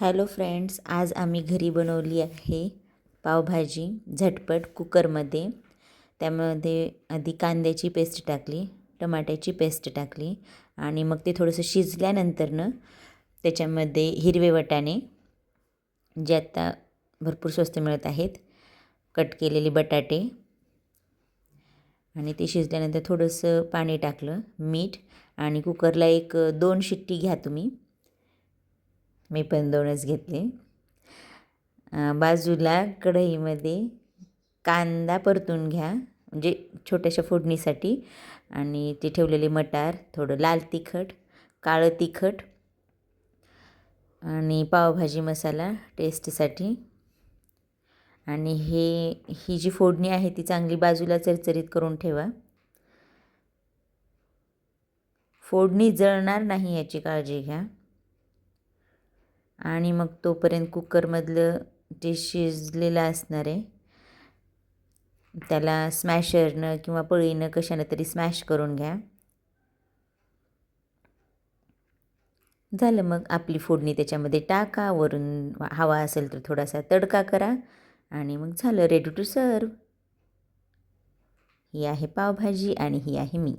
Hello friends, आज आम्ही घरी बनवली आहे पावभाजी झटपट कुकरमध्ये. त्यामध्ये आधी कांद्याची पेस्ट टाकली, टमाट्याची पेस्ट टाकली आणि मग ते थोडंसं शिजल्यानंतरनं त्याच्यामध्ये हिरवे वाटाणे, जे आता भरपूर स्वस्त मिळत आहेत, कट केलेले बटाटे आणि ते शिजल्यानंतर थोडंसं पाणी टाकलं, मीठ आणि कुकरला एक 2 शिट्टी घ्या तुम्ही. मी पण 2च घेतले. बाजूला कढईमध्ये कांदा परतून घ्या, म्हणजे छोट्याशा फोडणीसाठी. आणि ते ठेवलेले मटार, थोडं लाल तिखट, काळं तिखट आणि पावभाजी मसाला टेस्टसाठी. आणि ही जी फोडणी आहे ती चांगली बाजूला चरचरीत करून ठेवा. फोडणी जळणार नाही याची काळजी घ्या. आणि मग तोपर्यंत कुकरमधलं जे शिजलेलं असणार आहे त्याला स्मॅशरनं किंवा पळीनं कशानं तरी स्मॅश करून घ्या. झालं, मग आपली फोडणी त्याच्यामध्ये टाका. वरून हवा असेल तर थोडासा तडका करा आणि मग झालं, रेडी टू सर्व. ही आहे पावभाजी आणि ही आहे मी.